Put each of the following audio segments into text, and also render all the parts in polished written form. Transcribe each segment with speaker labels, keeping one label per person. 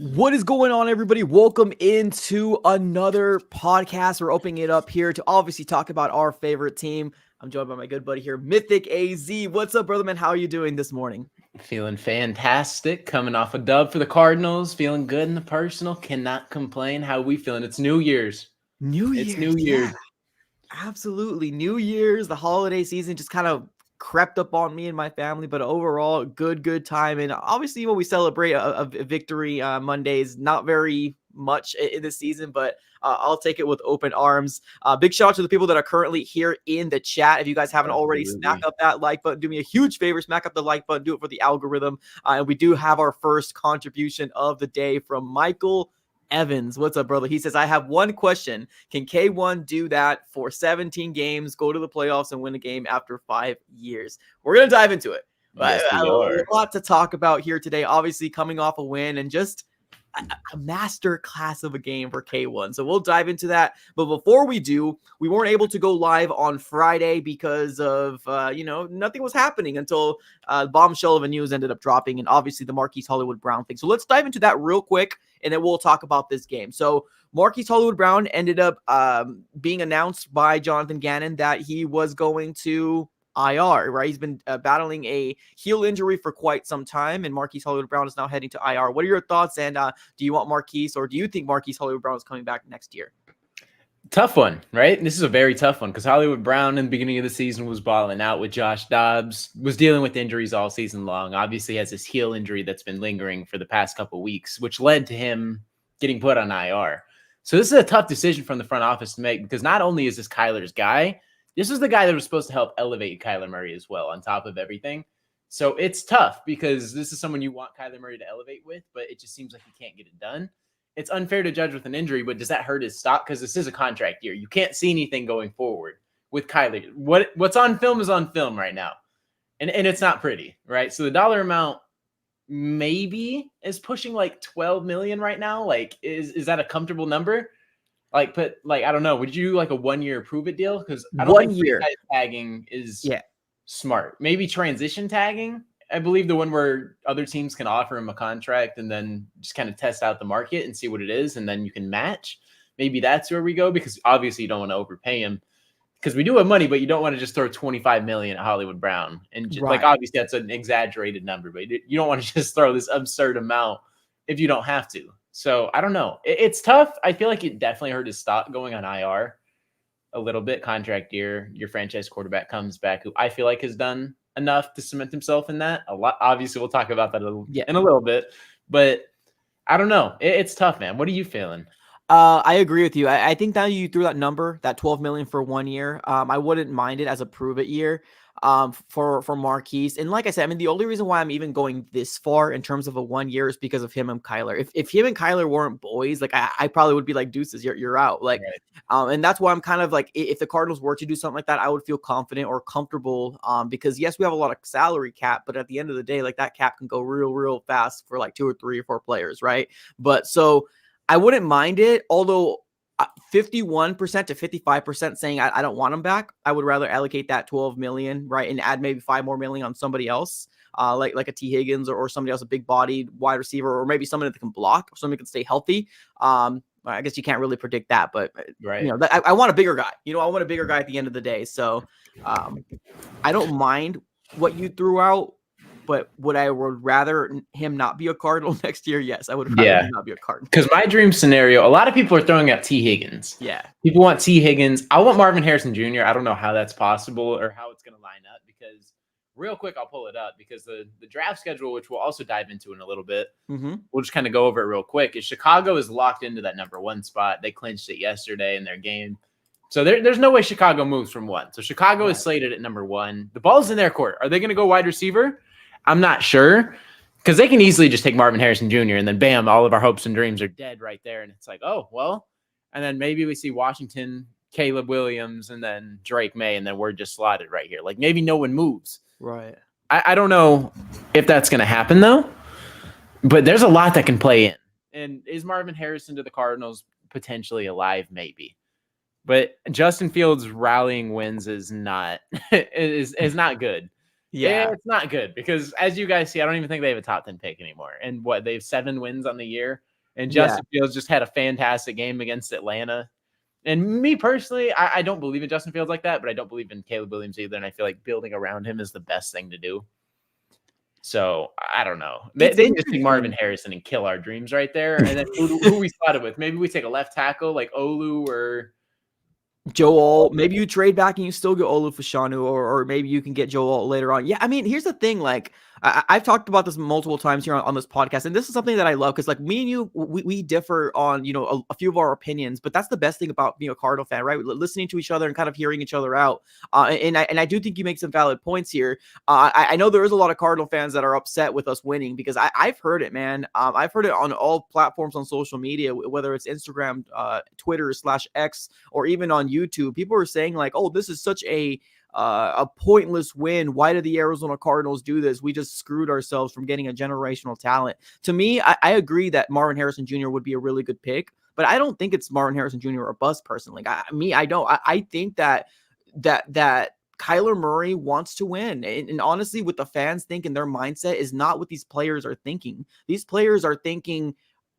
Speaker 1: What is going on, everybody? Welcome into another podcast. We're opening it up here to obviously talk about our favorite team. I'm joined by my good buddy here, Mythic AZ. What's up, brother man? How are you doing this morning?
Speaker 2: Feeling fantastic. Coming off a dub for the Cardinals. Feeling good in the personal. Cannot complain. How are we feeling? It's New Year's. It's New Year's.
Speaker 1: Yeah, absolutely. New Year's, the holiday season just kind of crept up on me and my family, but overall, good time. And obviously, when we celebrate a victory Mondays, not very much in this season, but I'll take it with open arms. Big shout out to the people that are currently here in the chat. If you guys haven't already, smack up that like button. Do me a huge favor, smack up the like button. Do it for the algorithm. And we do have our first contribution of the day from Michael Evans. What's up, brother? He says, I have one question. Can K1 do that for 17 games, go to the playoffs, and win a game after 5 years? We're going to dive into it.
Speaker 2: Yes,
Speaker 1: a lot to talk about here today. Obviously, coming off a win and just a master class of a game for K1. So we'll dive into that. But before we do, we weren't able to go live on Friday because of, nothing was happening until bombshell of a news ended up dropping. And obviously the Marquise Hollywood Brown thing. So let's dive into that real quick. And then we'll talk about this game. So Marquise Hollywood Brown ended up being announced by Jonathan Gannon that he was going to IR, right? He's been battling a heel injury for quite some time, and Marquise Hollywood Brown is now heading to IR. What are your thoughts? And do you want Marquise, or do you think Marquise Hollywood Brown is coming back next year?
Speaker 2: Tough one, right? This is a very tough one because Hollywood Brown in the beginning of the season was balling out with Josh Dobbs, was dealing with injuries all season long. Obviously has this heel injury that's been lingering for the past couple of weeks, which led to him getting put on IR. So this is a tough decision from the front office to make because not only is this Kyler's guy, this is the guy that was supposed to help elevate Kyler Murray as well on top of everything. So it's tough because this is someone you want Kyler Murray to elevate with, but it just seems like he can't get it done. It's unfair to judge with an injury, but does that hurt his stock? Because this is a contract year. You can't see anything going forward with Kyler. What's on film is on film right now. And it's not pretty, right? So the dollar amount maybe is pushing like 12 million right now. Like, is that a comfortable number? I don't know. Would you like a 1 year prove it deal? Because I don't think franchise tagging is smart. Maybe transition tagging. I believe the one where other teams can offer him a contract and then just kind of test out the market and see what it is, and then you can match. Maybe that's where we go because obviously you don't want to overpay him because we do have money, but you don't want to just throw 25 million at Hollywood Brown. And just, like, obviously that's an exaggerated number, but you don't want to just throw this absurd amount if you don't have to. So I don't know. It's tough. I feel like it definitely hurt his stock going on IR a little bit. Contract year, your franchise quarterback comes back, who I feel like has done enough to cement himself in that a lot. Obviously, we'll talk about that in a little bit, but I don't know. It's tough, man. What are you feeling?
Speaker 1: I agree with you. I think that you threw that number, that 12 million for 1 year. I wouldn't mind it as a prove it year for Marquise. And like I said, I mean, the only reason why I'm even going this far in terms of a 1 year is because of him and Kyler. If him and Kyler weren't boys, like I probably would be like, deuces, you're out. Like, and that's why I'm kind of like, if the Cardinals were to do something like that, I would feel confident or comfortable because yes, we have a lot of salary cap, but at the end of the day, like that cap can go real fast for like 2 or 3 or 4 players. Right. But so I wouldn't mind it, although 51% to 55% saying I don't want him back. I would rather allocate that 12 million, right, and add maybe 5 more million on somebody else, like a T. Higgins or somebody else, a big-bodied wide receiver, or maybe someone that can block, or somebody that can stay healthy. I guess you can't really predict that, but
Speaker 2: right.
Speaker 1: I want a bigger guy. I want a bigger guy at the end of the day. So I don't mind what you threw out. But would I rather him not be a Cardinal next year? Yes, I would rather him not be a Cardinal.
Speaker 2: Because my dream scenario, a lot of people are throwing out T. Higgins.
Speaker 1: Yeah.
Speaker 2: People want T. Higgins. I want Marvin Harrison Jr. I don't know how that's possible or how it's going to line up because real quick, I'll pull it up because the draft schedule, which we'll also dive into in a little bit, we'll just kind of go over it real quick, is Chicago is locked into that number 1 spot. They clinched it yesterday in their game. So there's no way Chicago moves from 1. So Chicago is slated at number 1. The ball's in their court. Are they going to go wide receiver? I'm not sure because they can easily just take Marvin Harrison Jr. and then bam, all of our hopes and dreams are dead right there. And it's like, oh, well, and then maybe we see Washington, Caleb Williams, and then Drake May, and then we're just slotted right here. Like maybe no one moves.
Speaker 1: Right.
Speaker 2: I don't know if that's going to happen though, but there's a lot that can play in. And is Marvin Harrison to the Cardinals potentially alive? Maybe. But Justin Fields rallying wins is not is not good. Yeah, it's not good because as you guys see, I don't even think they have a top 10 pick anymore. And they have 7 wins on the year. And
Speaker 1: Yeah.
Speaker 2: Justin Fields just had a fantastic game against Atlanta. And me personally, I don't believe in Justin Fields like that, but I don't believe in Caleb Williams either. And I feel like building around him is the best thing to do. So I don't know. They
Speaker 1: It's
Speaker 2: can just take Marvin
Speaker 1: interesting.
Speaker 2: Harrison and kill our dreams right there. And then who we slot it with? Maybe we take a left tackle like Olu or
Speaker 1: Joel, maybe you trade back and you still get Olu Fashanu, or maybe you can get Joel later on. Yeah, I mean, here's the thing. Like, I've talked about this multiple times here on this podcast, and this is something that I love because, like, me and you, we differ on, a few of our opinions, but that's the best thing about being a Cardinal fan, right? Listening to each other and kind of hearing each other out. And I do think you make some valid points here. I know there is a lot of Cardinal fans that are upset with us winning because I've heard it, man. I've heard it on all platforms on social media, whether it's Instagram, Twitter/X, or even on YouTube. People are saying like, "Oh, this is such a pointless win. Why did the Arizona Cardinals do this? We just screwed ourselves from getting a generational talent." To me, I agree that Marvin Harrison Jr. would be a really good pick, but I don't think it's Marvin Harrison Jr. or bust personally. I don't. I think that Kyler Murray wants to win. And honestly, what the fans think in their mindset is not what these players are thinking. These players are thinking,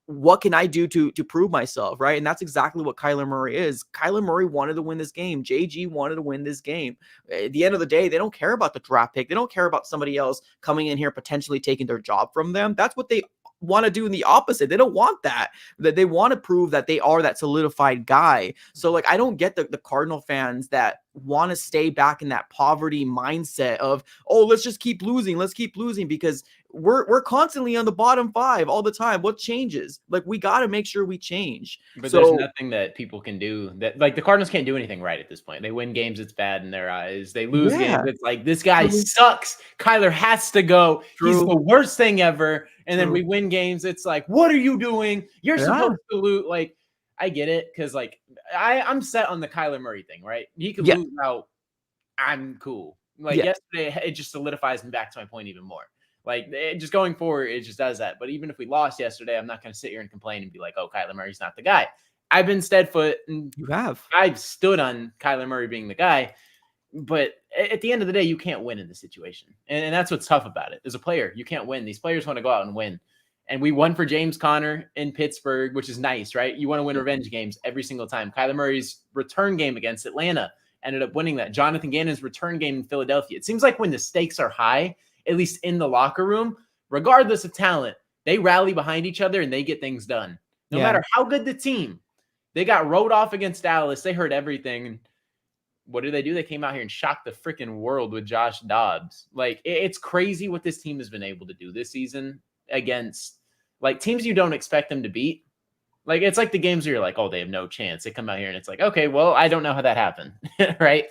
Speaker 1: what can I do to prove myself, right? And that's exactly what Kyler Murray is. Kyler Murray wanted to win this game. JG wanted to win this game. At the end of the day, they don't care about the draft pick. They don't care about somebody else coming in here potentially taking their job from them. That's what they want to do in the opposite. They don't want that. That they want to prove that they are that solidified guy. So like, I don't get the Cardinal fans that want to stay back in that poverty mindset of, oh, let's just keep losing. Let's keep losing because we're constantly on the bottom five all the time. What changes? Like, we got to make sure we change.
Speaker 2: but there's
Speaker 1: So
Speaker 2: nothing that people can do that like the Cardinals can't do anything right at this point. They win games, it's bad in their eyes. They lose games,
Speaker 1: yeah,
Speaker 2: it's like this guy
Speaker 1: true,
Speaker 2: sucks. Kyler has to go. He's
Speaker 1: true,
Speaker 2: the worst thing ever. And then
Speaker 1: true.
Speaker 2: we win games, it's like, what are you doing? You're
Speaker 1: Yeah,
Speaker 2: supposed to lose. Like, I get it because like I'm set on the Kyler Murray thing, right? He could
Speaker 1: yeah,
Speaker 2: lose out. I'm cool. Like
Speaker 1: yeah.
Speaker 2: yesterday, it just solidifies me back to my point even more. Like just going forward, it just does that. But even if we lost yesterday, I'm not going to sit here and complain and be like, "Oh, Kyler Murray's not the guy." I've been steadfoot and
Speaker 1: You have.
Speaker 2: I've stood on Kyler Murray being the guy. But at the end of the day, you can't win in this situation, and that's what's tough about it. As a player, you can't win. These players want to go out and win. And we won for James Conner in Pittsburgh, which is nice, right? You want to win revenge games every single time. Kyler Murray's return game against Atlanta ended up winning that. Jonathan Gannon's return game in Philadelphia. It seems like when the stakes are high, at least in the locker room, regardless of talent, they rally behind each other and they get things done. No
Speaker 1: Yeah.
Speaker 2: matter how good the team, they got rode off against Dallas. They heard everything. What did they do? They came out here and shocked the freaking world with Josh Dobbs. Like, it's crazy what this team has been able to do this season against like teams you don't expect them to beat. Like, it's like the games where you're like, oh, they have no chance. They come out here and it's like, okay, well, I don't know how that happened, right?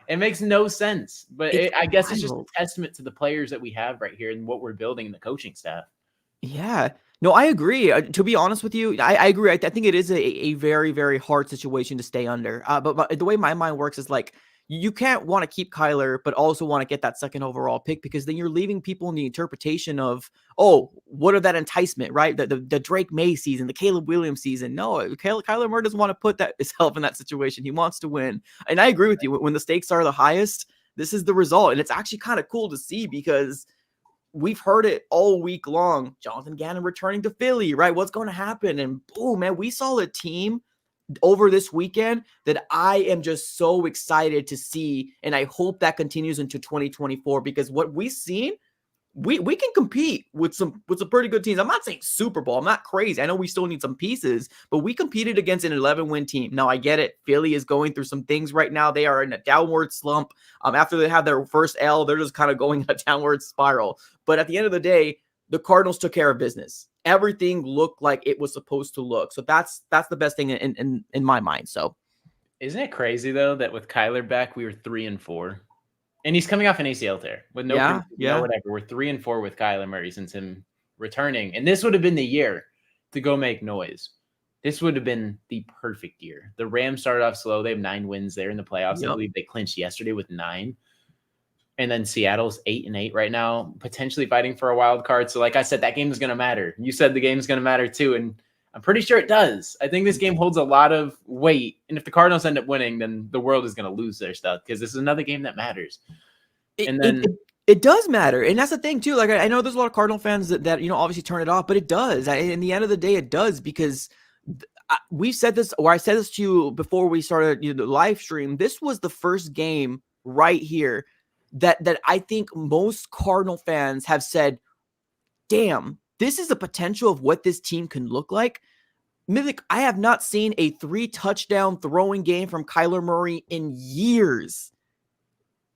Speaker 2: It makes no sense. But
Speaker 1: It's
Speaker 2: I guess it's just a
Speaker 1: wild.
Speaker 2: testament to the players that we have right here and what we're building in the coaching staff.
Speaker 1: Yeah. No, I agree. To be honest with you, I agree. I think it is a very, very hard situation to stay under. But the way my mind works is like, you can't want to keep Kyler, but also want to get that second overall pick because then you're leaving people in the interpretation of, oh, what are that enticement, right? The Drake May season, the Caleb Williams season. No, Kyler Murray doesn't want to put that himself in that situation. He wants to win. And I agree with you. When the stakes are the highest, this is the result. And it's actually kind of cool to see because we've heard it all week long. Jonathan Gannon returning to Philly, right? What's going to happen? And boom, man, we saw a team over this weekend that I am just so excited to see. And I hope that continues into 2024 because what we've seen, we can compete with some pretty good teams. I'm not saying Super Bowl. I'm not crazy. I know we still need some pieces, but we competed against an 11-win team. Now I get it. Philly is going through some things right now. They are in a downward slump. After they have their first L, they're just kind of going in a downward spiral. But at the end of the day, the Cardinals took care of business. Everything looked like it was supposed to look. So that's the best thing in my mind. So
Speaker 2: Isn't it crazy though that with Kyler back, we were 3-4? And he's coming off an ACL tear with no
Speaker 1: yeah,
Speaker 2: no whatever. We're 3-4 with Kyler Murray since him returning. And this would have been the year to go make noise. This would have been the perfect year. The Rams started off slow. They have 9 wins there in the playoffs.
Speaker 1: Yep.
Speaker 2: I believe they clinched yesterday with 9. And then Seattle's 8-8 right now, potentially fighting for a wild card. So like I said, that game is going to matter. You said the game is going to matter too. And I'm pretty sure it does. I think this game holds a lot of weight. And if the Cardinals end up winning, then the world is going to lose their stuff because this is another game that matters. And then
Speaker 1: It does matter, and that's the thing too. Like I know there's a lot of Cardinal fans that obviously turn it off, but it does. In the end of the day, it does because we said this, or I said this to you before we started the live stream. This was the first game right here that I think most Cardinal fans have said, "Damn, this is the potential of what this team can look like." Mythic, I have not seen a 3-touchdown throwing game from Kyler Murray in years.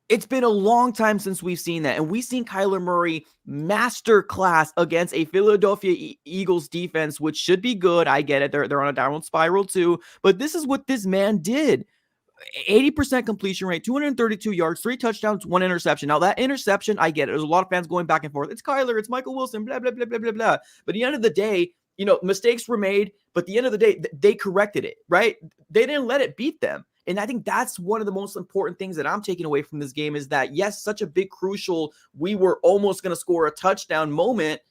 Speaker 1: It's been a long time since we've seen that. And we've seen Kyler Murray masterclass against a Philadelphia Eagles defense, which should be good. I get it. They're on a downward spiral too. But this is what this man did. 80% completion rate, 232 yards, 3 touchdowns, 1 interception. Now, that interception, I get it. There's a lot of fans going back and forth. It's Kyler, it's Michael Wilson, blah, blah, blah, blah, blah, blah. But at the end of the day, mistakes were made. But at the end of the day, they corrected it, right? They didn't let it beat them. And I think that's one of the most important things that I'm taking away from this game is that, yes, such a big, crucial, we were almost going to score a touchdown moment.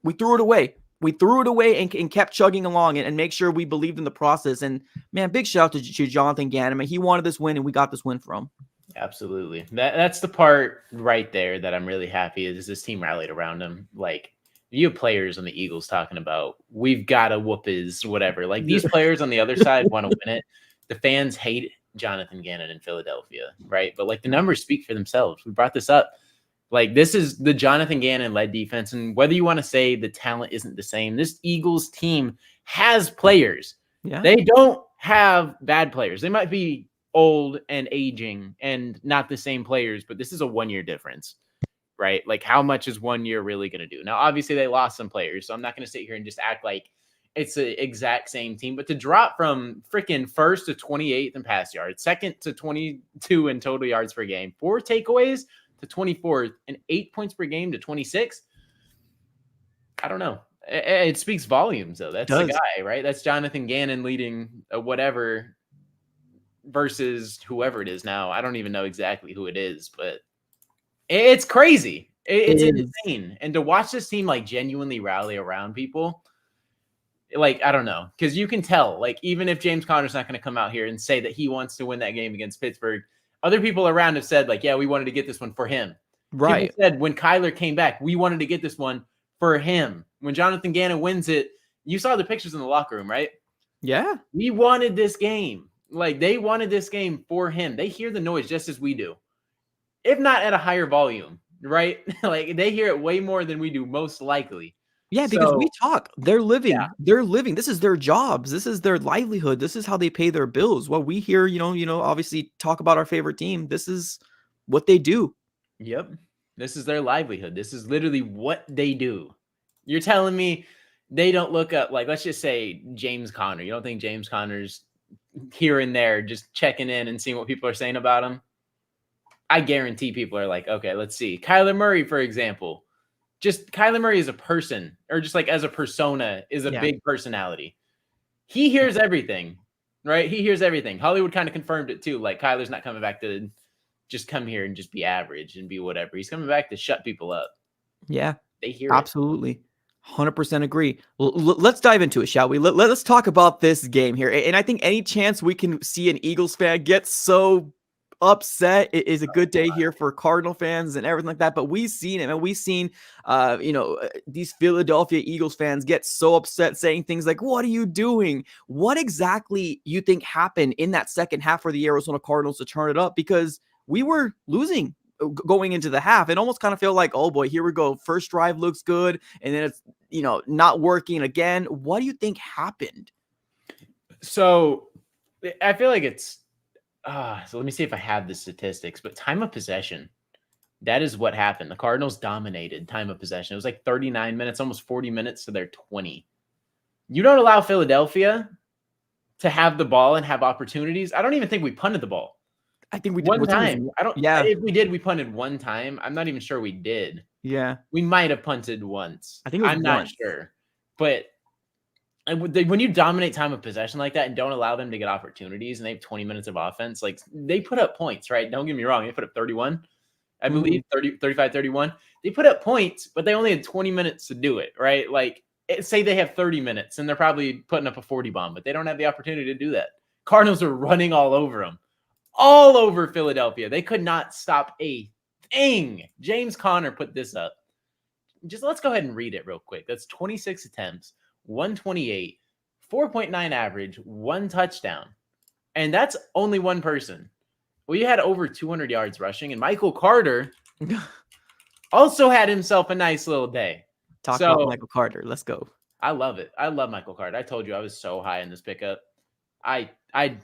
Speaker 1: We threw it away. We threw it away and kept chugging along and make sure we believed in the process. And, man, big shout out to Jonathan Gannon. I mean, he wanted this win, and we got this win from.
Speaker 2: Absolutely. That's the part right there that I'm really happy is this team rallied around him. Like, you have players on the Eagles talking about, we've got to whoop his whatever. Like, these players on the other side want to win it. The fans hate Jonathan Gannon in Philadelphia, right? But, like, the numbers speak for themselves. We brought this up. Like, this is the Jonathan Gannon-led defense, and whether you want to say the talent isn't the same, this Eagles team has players.
Speaker 1: Yeah.
Speaker 2: They don't have bad players. They might be old and aging and not the same players, but this is a 1-year difference, right? Like, how much is 1 year really going to do? Now, obviously, they lost some players, so I'm not going to sit here and just act like it's the exact same team, but to drop from freaking first to 28th in pass yards, second to 22 in total yards per game, 4 takeaways to 24th, and 8 points per game to 26. I don't know. It speaks volumes, though. That's the guy, right? That's Jonathan Gannon leading whatever versus whoever it is now. I don't even know exactly who it is, but it's crazy. It's insane. And to watch this team like genuinely rally around people, like, I don't know, because you can tell, like, even if James Conner's not going to come out here and say that he wants to win that game against Pittsburgh, other people around have said, like, yeah, we wanted to get this one for him.
Speaker 1: Right.
Speaker 2: People said when Kyler came back, we wanted to get this one for him. When Jonathan Gannon wins it, you saw the pictures in the locker room, right?
Speaker 1: Yeah.
Speaker 2: We wanted this game. Like, they wanted this game for him. They hear the noise just as we do, if not at a higher volume, right? Like, they hear it way more than we do, most likely.
Speaker 1: Yeah, because we talk. They're living. Yeah. They're living. This is their jobs. This is their livelihood. This is how they pay their bills. What we hear, obviously talk about our favorite team. This is what they do.
Speaker 2: Yep. This is their livelihood. This is literally what they do. You're telling me they don't look up, like, let's just say James Conner. You don't think James Conner's here and there just checking in and seeing what people are saying about him? I guarantee people are like, okay, let's see. Kyler Murray, for example. Just Kyler Murray as a person, or just like as a persona, is a big personality. He hears everything, right? He hears everything. Hollywood kind of confirmed it too. Like, Kyler's not coming back to just come here and just be average and be whatever. He's coming back to shut people up.
Speaker 1: Yeah,
Speaker 2: they hear
Speaker 1: absolutely. 100% agree. Let's dive into it, shall we? Let's talk about this game here. And I think any chance we can see an Eagles fan get so upset is a good day here for Cardinal fans and everything like that. But we've seen it, and we've seen, these Philadelphia Eagles fans get so upset, saying things like, "What are you doing?" What exactly you think happened in that second half for the Arizona Cardinals to turn it up? Because we were losing going into the half. It almost kind of felt like, oh boy, here we go. First drive looks good, and then it's not working again. What do you think happened?
Speaker 2: So I feel like it's. So let me see if I have the statistics, but time of possession, that is what happened. The Cardinals dominated time of possession. It was like 39 minutes, almost 40 minutes to their 20. You don't allow Philadelphia to have the ball and have opportunities. I don't even think we punted the ball.
Speaker 1: I think we did
Speaker 2: one time.
Speaker 1: Yeah.
Speaker 2: If we did, we punted one time. I'm not even sure we did.
Speaker 1: Yeah.
Speaker 2: We might have punted once.
Speaker 1: I think it was
Speaker 2: I'm not sure. But when you dominate time of possession like that and don't allow them to get opportunities, and they have 20 minutes of offense, like, they put up points, right? Don't get me wrong. They put up 31, I believe, 35, 31. They put up points, but they only had 20 minutes to do it, right? Like, say they have 30 minutes and they're probably putting up a 40 bomb, but they don't have the opportunity to do that. Cardinals are running all over them, all over Philadelphia. They could not stop a Dang. James Conner put this up. Just let's go ahead and read it real quick. That's 26 attempts, 128, 4.9 average, 1 touchdown. And that's only one person. We had over 200 yards rushing, and Michael Carter also had himself a nice little day.
Speaker 1: Talk about Michael Carter. Let's go.
Speaker 2: I love it. I love Michael Carter. I told you I was so high in this pickup. I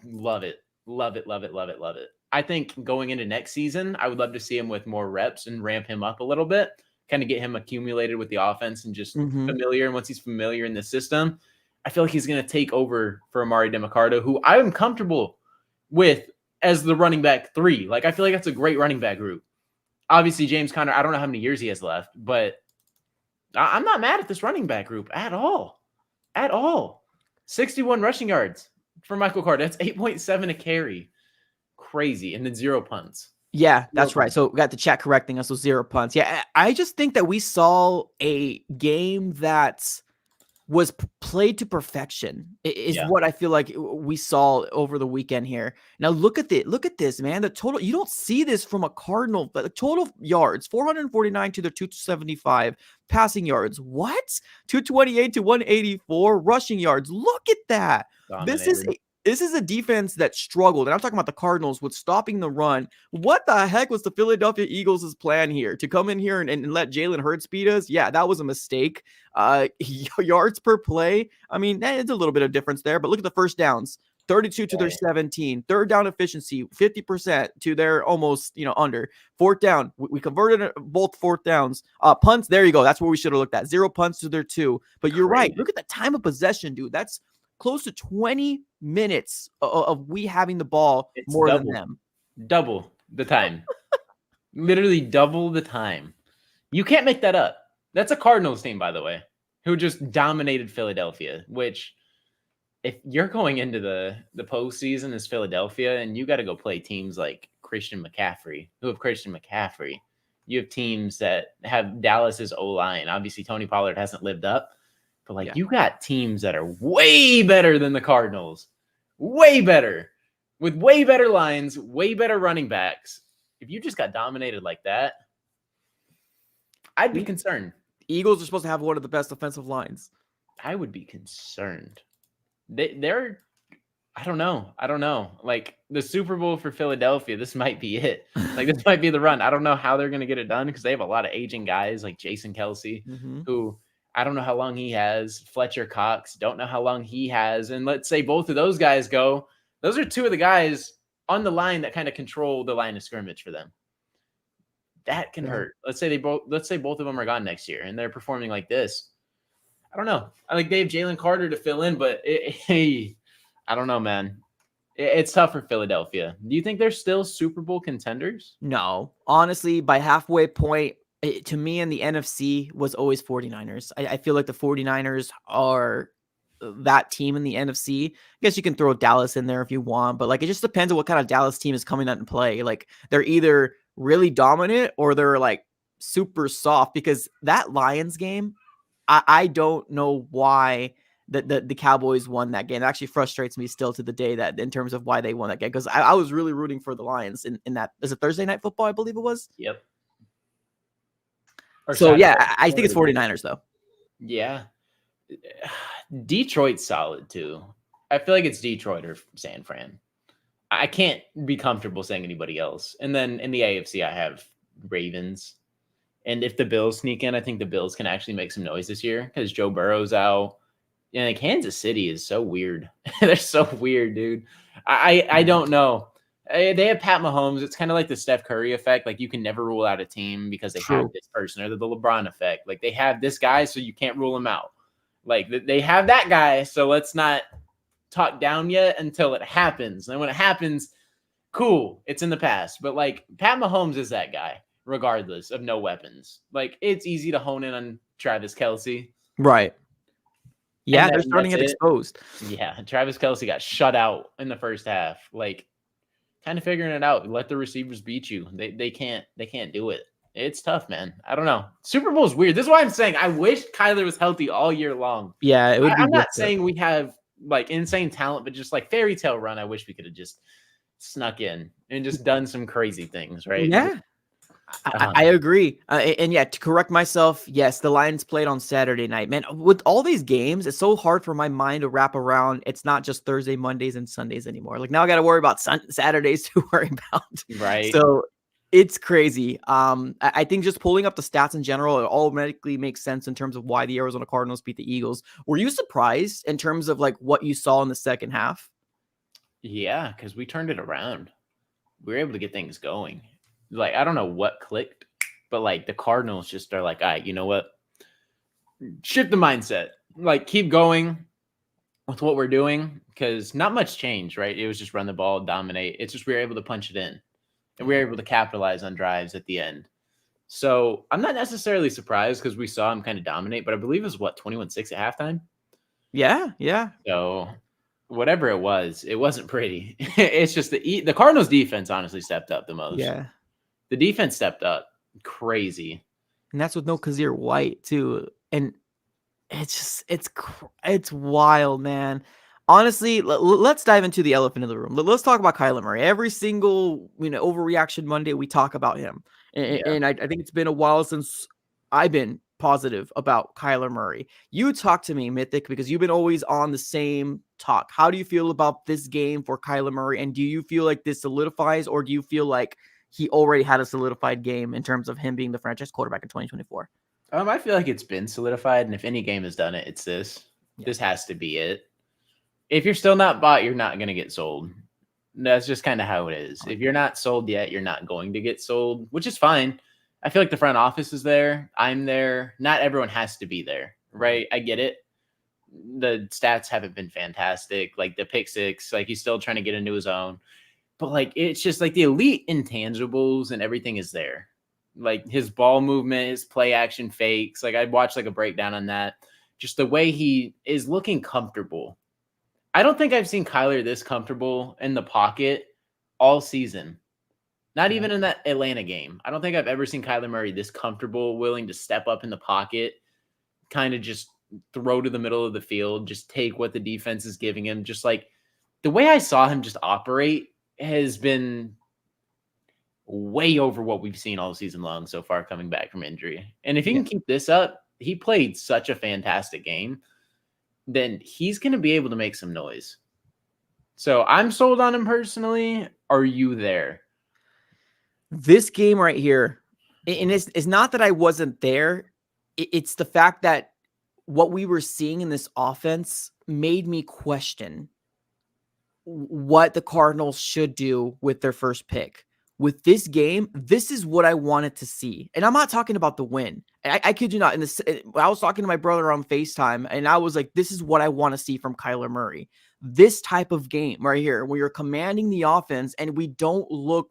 Speaker 2: love it. Love it, love it, love it, love it. I think going into next season, I would love to see him with more reps and ramp him up a little bit, kind of get him accumulated with the offense and just familiar. And once he's familiar in the system, I feel like he's going to take over for Amari DeMarcado, who I'm comfortable with as the running back 3. Like, I feel like that's a great running back group. Obviously, James Conner, I don't know how many years he has left, but I'm not mad at this running back group at all. At all. 61 rushing yards for Michael Carter. That's 8.7 a carry. Crazy. And then 0 punts.
Speaker 1: Yeah, that's right. So we got the chat correcting us with 0 punts. Yeah, I just think that we saw a game that was played to perfection is what I feel like we saw over the weekend here. Now look at this, man. The total, you don't see this from a Cardinal, but the total yards, 449 to their 275, passing yards. What? 228 to 184 rushing yards. Look at that.
Speaker 2: Dominated.
Speaker 1: This is a defense that struggled, and I'm talking about the Cardinals with stopping the run. What the heck was the Philadelphia Eagles' plan here? To come in here and let Jalen Hurts beat us? Yeah, that was a mistake. Yards per play, I mean, it's a little bit of difference there, but look at the first downs. 32 to their 17. Third down efficiency, 50% to their almost, under. Fourth down, we converted both fourth downs. Punts, there you go. That's where we should have looked at. 0 punts to their 2. But you're right. Look at the time of possession, dude. That's close to 20 minutes of we having the ball more than them.
Speaker 2: Double the time. Literally double the time. You can't make that up. That's a Cardinals team, by the way, who just dominated Philadelphia, which if you're going into the postseason as Philadelphia and you got to go play teams like Christian McCaffrey, who have Christian McCaffrey, you have teams that have Dallas's O-line. Obviously, Tony Pollard hasn't lived up. But you got teams that are way better than the Cardinals, way better, with way better lines, way better running backs. If you just got dominated like that, I'd be concerned.
Speaker 1: Eagles are supposed to have one of the best offensive lines.
Speaker 2: I would be concerned. They're I don't know. Like the Super Bowl for Philadelphia, this might be it. Like this might be the run. I don't know how they're going to get it done because they have a lot of aging guys like Jason Kelsey, who I don't know how long he has. Fletcher Cox, don't know how long he has. And let's say both of those guys go. Those are 2 of the guys on the line that kind of control the line of scrimmage for them. That can hurt. Let's say both of them are gone next year and they're performing like this. I don't know. I like they have Jalen Carter to fill in, but I don't know, man. It's tough for Philadelphia. Do you think they're still Super Bowl contenders?
Speaker 1: No. Honestly, by halfway point, to me in the NFC was always 49ers. I feel like the 49ers are that team in the NFC. I guess you can throw Dallas in there if you want, but like it just depends on what kind of Dallas team is coming out and play. Like they're either really dominant or they're like super soft, because that Lions game, I don't know why the Cowboys won that game. It actually frustrates me still to the day that in terms of why they won that game, because I was really rooting for the Lions in that. Is it Thursday Night Football? I believe it was.
Speaker 2: Yep.
Speaker 1: So yeah, I think it's 49ers though.
Speaker 2: Yeah. Detroit's solid too. I feel like it's Detroit or San Fran. I can't be comfortable saying anybody else. And then in the AFC, I have Ravens. And if the Bills sneak in, I think the Bills can actually make some noise this year because Joe Burrow's out. Yeah, like Kansas City is so weird. They're so weird, dude. I don't know. They have Pat Mahomes. It's kind of like the Steph Curry effect. Like you can never rule out a team because they have this person, or the LeBron effect. Like they have this guy, so you can't rule him out. Like they have that guy, so let's not talk down yet until it happens. And when it happens, cool, it's in the past. But like Pat Mahomes is that guy, regardless of no weapons. Like it's easy to hone in on Travis Kelce.
Speaker 1: Right. Yeah, they're starting to get exposed.
Speaker 2: Yeah, Travis Kelce got shut out in the first half. Like kind of figuring it out. Let the receivers beat you. They can't do it. It's tough, man. I don't know. Super Bowl is weird. This is why I'm saying I wish Kyler was healthy all year long.
Speaker 1: Yeah, it would be.
Speaker 2: I'm not saying we have like insane talent, but just like fairy tale run. I wish we could have just snuck in and just done some crazy things, right?
Speaker 1: Yeah. I agree. And yeah, to correct myself, yes, the Lions played on Saturday night. Man, with all these games, it's so hard for my mind to wrap around. It's not just Thursday, Mondays, and Sundays anymore. Like now I got to worry about Saturdays to worry about.
Speaker 2: Right.
Speaker 1: So it's crazy. I think just pulling up the stats in general, it automatically makes sense in terms of why the Arizona Cardinals beat the Eagles. Were you surprised in terms of like what you saw in the second half?
Speaker 2: Yeah, because we turned it around. We were able to get things going. Like, I don't know what clicked, but like the Cardinals just are like, all right, you know what? Shift the mindset. Like, keep going with what we're doing because not much changed, right? It was just run the ball, dominate. It's just we were able to punch it in and we were able to capitalize on drives at the end. So I'm not necessarily surprised because we saw him kind of dominate, but I believe it was 21-6 at halftime.
Speaker 1: Yeah.
Speaker 2: So whatever it wasn't pretty. It's just the Cardinals defense honestly stepped up the most.
Speaker 1: Yeah.
Speaker 2: The defense stepped up crazy.
Speaker 1: And that's with no Kazir White too. And it's wild, man. Honestly, let's dive into the elephant in the room. Let's talk about Kyler Murray. Every single, Overreaction Monday, we talk about him. And I think it's been a while since I've been positive about Kyler Murray. You talk to me, Mythic, because you've been always on the same talk. How do you feel about this game for Kyler Murray? And do you feel like this solidifies, or do you feel like he already had a solidified game in terms of him being the franchise quarterback in 2024?
Speaker 2: I feel like it's been solidified, and if any game has done it, it's this.
Speaker 1: Yeah.
Speaker 2: This has to be it. If you're still not bought, you're not going to get sold. That's just kind of how it is. If you're not sold yet, you're not going to get sold, which is fine. I feel like the front office is there. I'm there. Not everyone has to be there, right? I get it. The stats haven't been fantastic. Like the pick six, like he's still trying to get into his own. But like it's just like the elite intangibles and everything is there. Like his ball movement, his play action fakes. Like I'd watch like a breakdown on that. Just the way he is looking comfortable. I don't think I've seen Kyler this comfortable in the pocket all season. Not even in that Atlanta game. I don't think I've ever seen Kyler Murray this comfortable, willing to step up in the pocket, kind of just throw to the middle of the field, just take what the defense is giving him. Just like the way I saw him just operate has been way over what we've seen all season long so far coming back from injury. And if he can keep this up, he played such a fantastic game, then he's going to be able to make some noise. So I'm sold on him personally. Are you there?
Speaker 1: This game right here, and it's not that I wasn't there. It's the fact that what we were seeing in this offense made me question what the Cardinals should do with their first pick. With this game, this is what I wanted to see. And I'm not talking about the win. I kid you not. I was talking to my brother on FaceTime, and I was like, this is what I want to see from Kyler Murray. This type of game right here, where you're commanding the offense and we don't look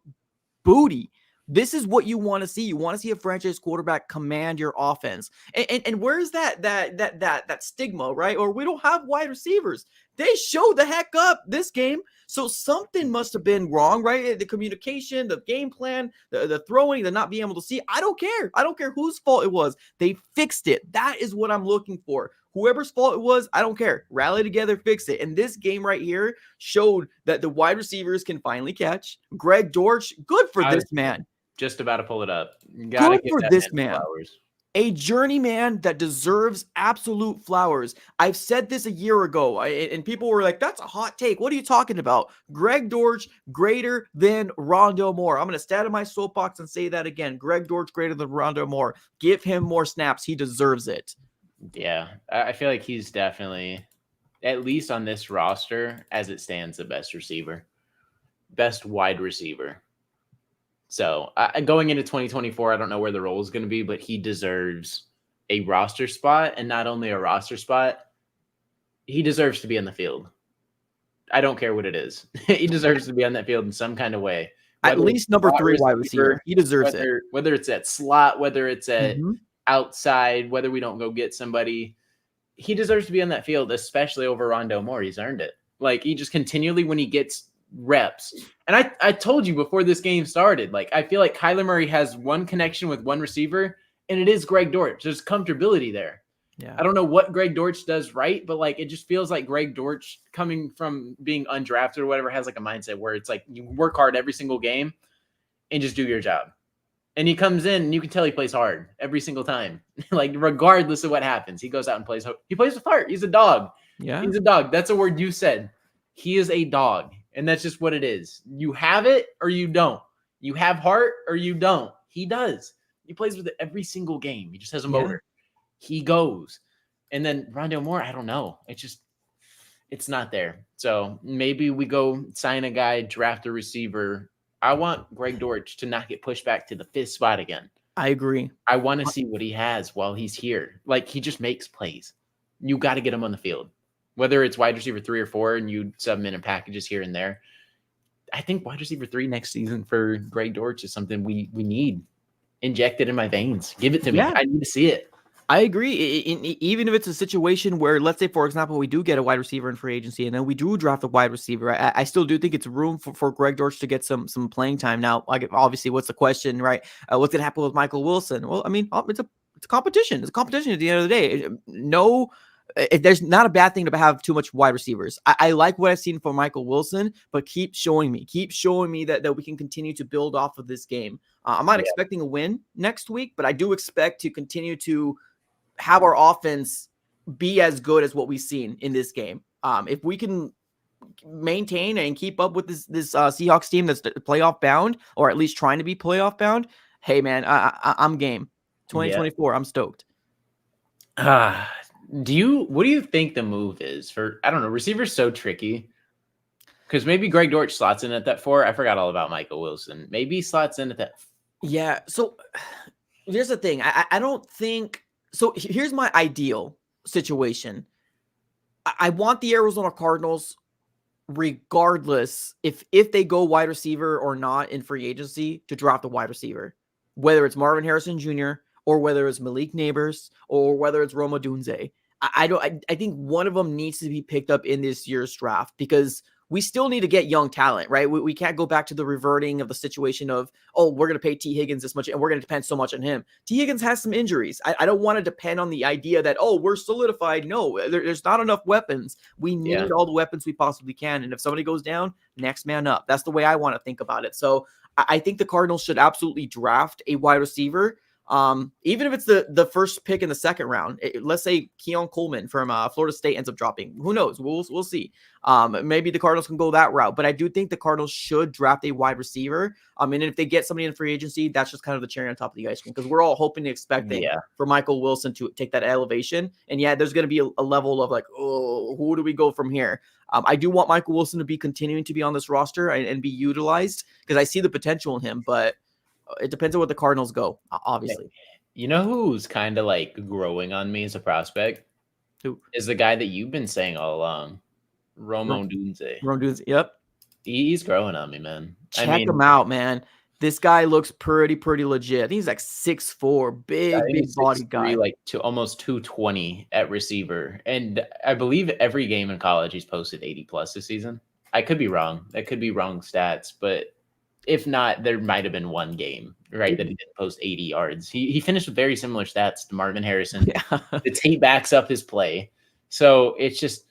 Speaker 1: booty. This is what you want to see. You want to see a franchise quarterback command your offense. And where's that stigma, right? Or we don't have wide receivers. They showed the heck up this game. So something must have been wrong, right? The communication, the game plan, the throwing, the not being able to see. I don't care. I don't care whose fault it was. They fixed it. That is what I'm looking for. Whoever's fault it was, I don't care. Rally together, fix it. And this game right here showed that the wide receivers can finally catch. Greg Dortch, good for this man.
Speaker 2: Just about to pull it up.
Speaker 1: Good for this man. A journeyman that deserves absolute flowers. I've said this a year ago, and people were like, that's a hot take. What are you talking about? Greg Dortch greater than Rondale Moore. I'm going to stand in my soapbox and say that again. Greg Dortch greater than Rondale Moore. Give him more snaps. He deserves it.
Speaker 2: Yeah, I feel like he's definitely, at least on this roster, as it stands, the best receiver. Best wide receiver. So going into 2024, I don't know where the role is going to be, but he deserves a roster spot, and not only a roster spot, he deserves to be on the field. I don't care what it is. He deserves to be on that field in some kind of way.
Speaker 1: At least number 3 wide receiver. He deserves it.
Speaker 2: Whether it's at slot, whether it's at outside, whether we don't go get somebody, he deserves to be on that field, especially over Rondale Moore. He's earned it. Like he just continually, when he gets reps. And I told you before this game started, like I feel like Kyler Murray has one connection with one receiver, and it is Greg Dortch. There's comfortability there. Yeah. I don't know what Greg Dortch does right, but like it just feels like Greg Dortch, coming from being undrafted or whatever, has like a mindset where it's like you work hard every single game and just do your job. And he comes in and you can tell he plays hard every single time. Like, regardless of what happens, he goes out and plays. He plays with heart. He's a dog.
Speaker 1: Yeah.
Speaker 2: He's a dog. That's a word you said. He is a dog. And that's just what it is. You have it or you don't. You have heart or you don't. He does. He plays with it every single game. He just has a motor. He goes. And then Rondale Moore, I don't know. It's not there. So maybe we go sign a guy, draft a receiver. I want Greg Dortch to not get pushed back to the 5th spot again.
Speaker 1: I agree.
Speaker 2: I want to see what he has while he's here. Like, he just makes plays. You got to get him on the field. Whether it's wide receiver 3 or 4 and you sub him in packages here and there. I think wide receiver 3 next season for Greg Dortch is something we need. Inject it in my veins. Give it to me. I need to see it.
Speaker 1: I agree. Even if it's a situation where, let's say, for example, we do get a wide receiver in free agency and then we do draft a wide receiver, I still do think it's room for Greg Dortch to get some playing time. Now, like, obviously, what's the question, right? What's going to happen with Michael Wilson? Well, I mean, it's a competition. It's a competition at the end of the day. There's not a bad thing to have too much wide receivers. I like what I've seen from Michael Wilson, but keep showing me that we can continue to build off of this game. I'm not expecting a win next week, but I do expect to continue to have our offense be as good as what we've seen in this game. If we can maintain and keep up with this Seahawks team that's playoff bound, or at least trying to be playoff bound, hey man, I'm game. 2024, I'm stoked.
Speaker 2: What do you think the move is for, I don't know, receivers so tricky? Because maybe Greg Dortch slots in at that 4. I forgot all about Michael Wilson. Maybe he slots in at that.
Speaker 1: Yeah. So here's the thing. I don't think. So here's my ideal situation. I want the Arizona Cardinals, regardless if they go wide receiver or not in free agency, to draft a wide receiver, whether it's Marvin Harrison Jr. or whether it's Malik Neighbors or whether it's Roma Dunze. I think one of them needs to be picked up in this year's draft because we still need to get young talent, right? We can't go back to the reverting of the situation of, oh, we're going to pay T. Higgins this much and we're going to depend so much on him. T. Higgins has some injuries. I don't want to depend on the idea that, oh, we're solidified. No, there's not enough weapons. We need all the weapons we possibly can. And if somebody goes down, next man up. That's the way I want to think about it. So I think the Cardinals should absolutely draft a wide receiver. Even if it's the first pick in the second round, let's say Keon Coleman from Florida State ends up dropping. Who knows? We'll see. Maybe the Cardinals can go that route, but I do think the Cardinals should draft a wide receiver. And if they get somebody in free agency, that's just kind of the cherry on top of the ice cream because we're all hoping and expecting for Michael Wilson to take that elevation. And there's going to be a level of like, oh, who do we go from here? I do want Michael Wilson to be continuing to be on this roster and be utilized because I see the potential in him, but it depends on what the Cardinals go, obviously.
Speaker 2: You know who's kind of like growing on me as a prospect?
Speaker 1: Who?
Speaker 2: Is the guy that you've been saying all along, Roma Dunze.
Speaker 1: Yep.
Speaker 2: He's growing on me, man.
Speaker 1: Check him out, man. This guy looks pretty legit. I think he's like 6'4", big body guy.
Speaker 2: Like almost 220 at receiver. And I believe every game in college he's posted 80+ this season. I could be wrong. That could be wrong stats, but if not, there might have been one game, right, that he didn't post 80 yards. He finished with very similar stats to Marvin Harrison. Yeah. The tape backs up his play. So it's just,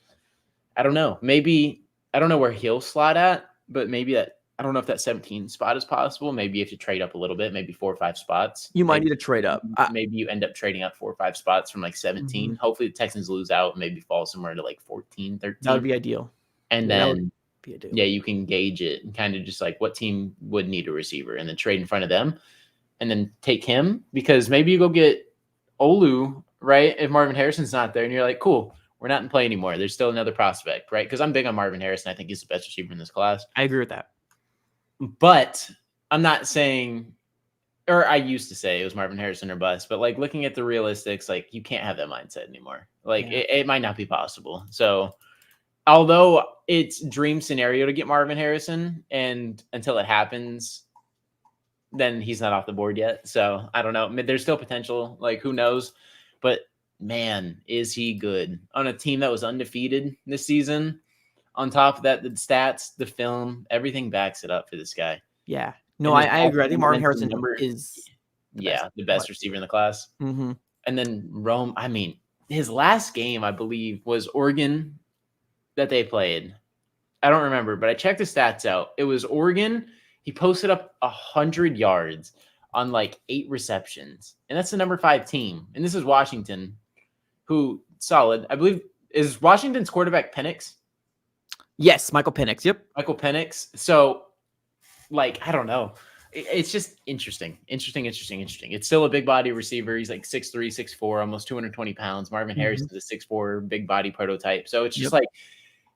Speaker 2: I don't know. Maybe, I don't know where he'll slot at, but maybe I don't know if that 17 spot is possible. Maybe if you trade up a little bit, maybe 4 or 5 spots.
Speaker 1: You might need to trade up.
Speaker 2: Maybe you end up trading up 4 or 5 spots from like 17. Mm-hmm. Hopefully the Texans lose out and maybe fall somewhere to like 14, 13.
Speaker 1: That would be ideal.
Speaker 2: And then you can gauge it and kind of just like what team would need a receiver and then trade in front of them and then take him because maybe you go get Olu, right? If Marvin Harrison's not there and you're like, cool, we're not in play anymore. There's still another prospect, right? Because I'm big on Marvin Harrison. I think he's the best receiver in this class.
Speaker 1: I agree with that.
Speaker 2: But I'm not saying, or I used to say it was Marvin Harrison or bust, but like looking at the realistics, like you can't have that mindset anymore. Like it might not be possible. So although it's dream scenario to get Marvin Harrison, and until it happens, then he's not off the board yet. So I don't know. There's still potential. Like who knows? But man, is he good on a team that was undefeated this season? On top of that, the stats, the film, everything backs it up for this guy.
Speaker 1: Yeah. No, I agree. I think Marvin Harrison is
Speaker 2: the best receiver in the class.
Speaker 1: Mm-hmm.
Speaker 2: And then Rome, I mean, his last game, I believe, was Oregon that they played. I don't remember, but I checked the stats out. It was Oregon. He posted up 100 yards, on like 8 receptions. And that's the number 5 team. And this is Washington, who solid. I believe is Washington's quarterback Penix?
Speaker 1: Yes, Michael Penix. Yep.
Speaker 2: Michael Penix. So like, I don't know. It's just interesting. It's still a big body receiver. He's like 6'3", 6'4", almost 220 pounds. Marvin Harris is a 6'4", big body prototype. So it's just like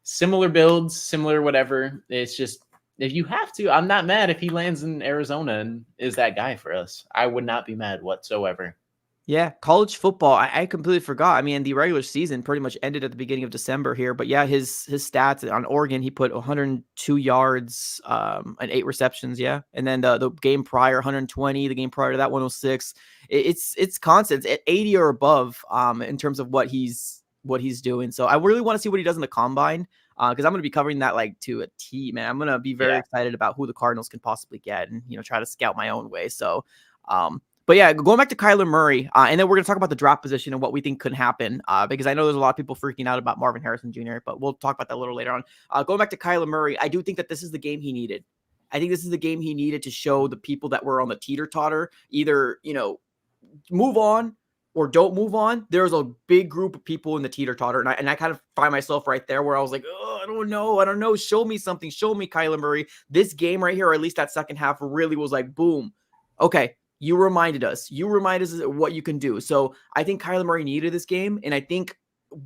Speaker 2: similar builds, similar whatever. It's just, if you have to, I'm not mad if he lands in Arizona and is that guy for us. I would not be mad whatsoever.
Speaker 1: Yeah, college football. I completely forgot. I mean, the regular season pretty much ended at the beginning of December here, but yeah, his stats on Oregon, he put 102 yards, and 8 receptions. Yeah, and then the game prior 120, the game prior to that 106. It's constant. It's at 80 or above, in terms of what he's doing. So I really want to see what he does in the combine, because I'm going to be covering that like to a T, man. I'm going to be very excited about who the Cardinals can possibly get, and try to scout my own way. So, but yeah, going back to Kyler Murray, and then we're going to talk about the draft position and what we think could happen, because I know there's a lot of people freaking out about Marvin Harrison Jr., but we'll talk about that a little later on. Going back to Kyler Murray, I do think that this is the game he needed. I think this is the game he needed to show the people that were on the teeter-totter, either, move on or don't move on. There's a big group of people in the teeter-totter, and I kind of find myself right there where I was like, oh, I don't know. Show me something. Show me Kyler Murray. This game right here, or at least that second half, really was like, boom. Okay. You reminded us what you can do. So I think Kyler Murray needed this game. And I think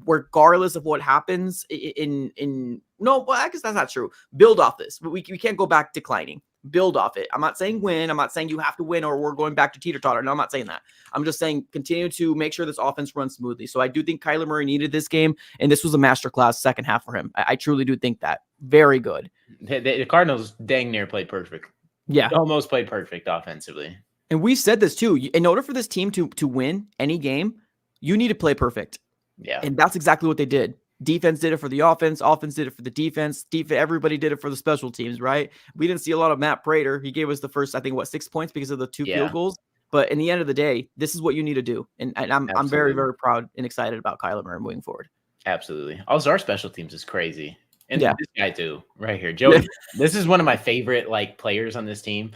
Speaker 1: regardless of what happens no, well, I guess that's not true. Build off this. We can't go back declining. Build off it. I'm not saying win. I'm not saying you have to win or we're going back to teeter-totter. No, I'm not saying that. I'm just saying continue to make sure this offense runs smoothly. So I do think Kyler Murray needed this game. And this was a masterclass second half for him. I truly do think that. Very good.
Speaker 2: The Cardinals dang near played perfect.
Speaker 1: Yeah.
Speaker 2: Almost played perfect offensively.
Speaker 1: And we've said this too. In order for this team to win any game, you need to play perfect.
Speaker 2: Yeah.
Speaker 1: And that's exactly what they did. Defense did it for the offense. Offense did it for the defense. Everybody did it for the special teams, right? We didn't see a lot of Matt Prater. He gave us the first, I think, 6 points because of the 2 field goals. But in the end of the day, this is what you need to do. And I'm very, very proud and excited about Kyler Murray moving forward.
Speaker 2: Absolutely. Also, our special teams is crazy. And this guy too, right here. Joey, this is one of my favorite players on this team.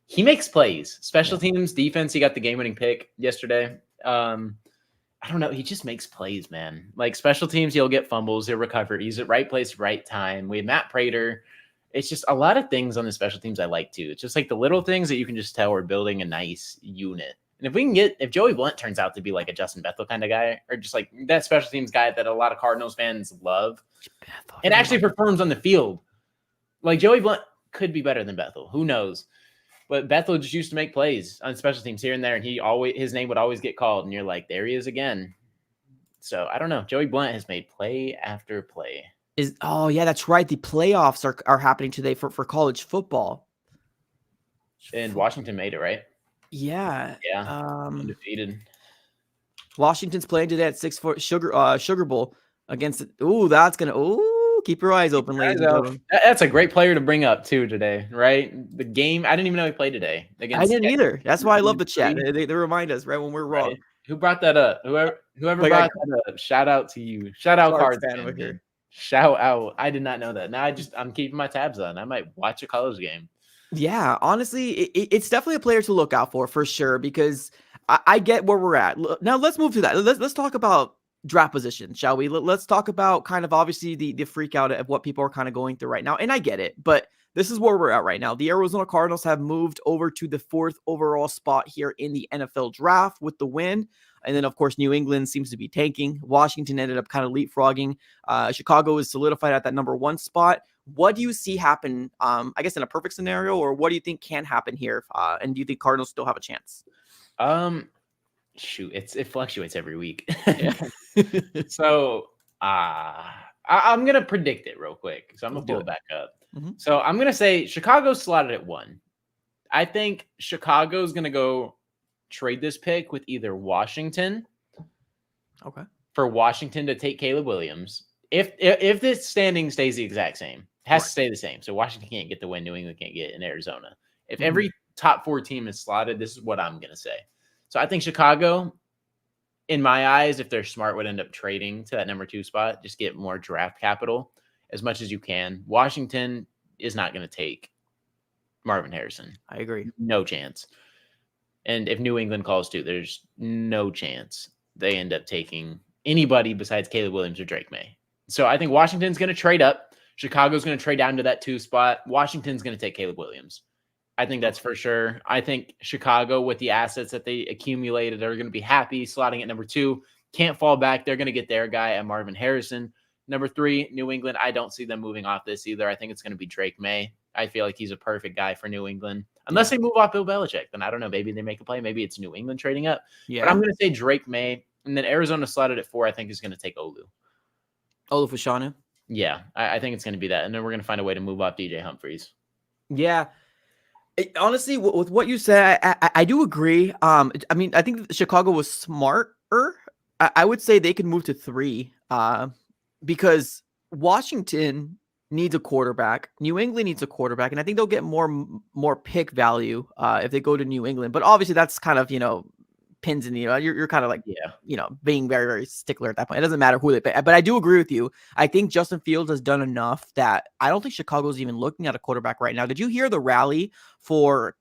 Speaker 2: He makes plays, special teams, defense. He got the game-winning pick yesterday. I don't know. He just makes plays, man. Like special teams, he'll get fumbles, he'll recover. He's at right place, right time. We have Matt Prater. It's just a lot of things on the special teams I like too. It's just like the little things that you can just tell we're building a nice unit. And if Joey Blount turns out to be like a Justin Bethel kind of guy, or just like that special teams guy that a lot of Cardinals fans love, it actually performs on the field. Like Joey Blount could be better than Bethel. Who knows? But Bethel just used to make plays on special teams here and there, and his name would always get called, and you're like, there he is again. So I don't know. Joey Blount has made play after play.
Speaker 1: That's right. The playoffs are happening today for college football.
Speaker 2: And Washington made it, right?
Speaker 1: Yeah.
Speaker 2: Yeah. Undefeated.
Speaker 1: Washington's playing today at 6-4 Sugar Bowl against. That's gonna. Keep your eyes open, ladies and gentlemen.
Speaker 2: That's a great player to bring up too today, right? The game. I didn't even know he played today.
Speaker 1: I didn't either. That's why I love the chat. They remind us right when we're wrong.
Speaker 2: Right. Who brought that up? Whoever brought that up. Shout out to you. Shout out Cards fan over here. Shout out. I did not know that. Now I'm keeping my tabs on. I might watch a college game.
Speaker 1: Yeah, honestly, it's definitely a player to look out for sure, because I get where we're at. Now let's move to that. Let's talk about draft position, shall we? Let's talk about kind of obviously the freak out of what people are kind of going through right now. And I get it, but this is where we're at right now. The Arizona Cardinals have moved over to the 4th overall spot here in the NFL draft with the win. And then, of course, New England seems to be tanking. Washington ended up kind of leapfrogging. Chicago is solidified at that number 1 spot. What do you see happen, I guess, in a perfect scenario, or what do you think can happen here? And do you think Cardinals still have a chance?
Speaker 2: Shoot, it fluctuates every week. So I'm gonna predict it real quick. So I'm gonna pull it back up. Mm-hmm. So I'm gonna say Chicago's slotted at 1. I think Chicago's gonna go trade this pick with either Washington.
Speaker 1: Okay.
Speaker 2: For Washington to take Caleb Williams. If this standing stays the exact same, it has to stay the same. So Washington can't get the win, New England can't get it in Arizona. If every top 4 team is slotted, this is what I'm gonna say. So I think Chicago, in my eyes, if they're smart, would end up trading to that number 2 spot, just get more draft capital as much as you can. Washington is not going to take Marvin Harrison.
Speaker 1: I agree.
Speaker 2: No chance. And if New England calls too, there's no chance they end up taking anybody besides Caleb Williams or Drake May. So I think Washington's going to trade up. Chicago's going to trade down to that 2 spot. Washington's going to take Caleb Williams. I think that's for sure. I think Chicago, with the assets that they accumulated, are going to be happy slotting at number 2. Can't fall back. They're going to get their guy at Marvin Harrison. Number 3, New England. I don't see them moving off this either. I think it's going to be Drake May. I feel like he's a perfect guy for New England. Unless they move off Bill Belichick, then I don't know. Maybe they make a play. Maybe it's New England trading up.
Speaker 1: Yeah.
Speaker 2: But I'm going to say Drake May. And then Arizona slotted at 4, I think, is going to take Olu.
Speaker 1: Olu Fashanu?
Speaker 2: Yeah, I think it's going to be that. And then we're going to find a way to move off DJ Humphries.
Speaker 1: Yeah. Honestly, with what you said, I do agree. I mean, I think Chicago was smarter. I would say they could move to 3 because Washington needs a quarterback. New England needs a quarterback, and I think they'll get more pick value if they go to New England. But obviously, that's kind of, pins in the, you're kind of like, being very, very stickler at that point. It doesn't matter who they pick. But I do agree with you. I think Justin Fields has done enough that I don't think Chicago's even looking at a quarterback right now. Did you hear the rally for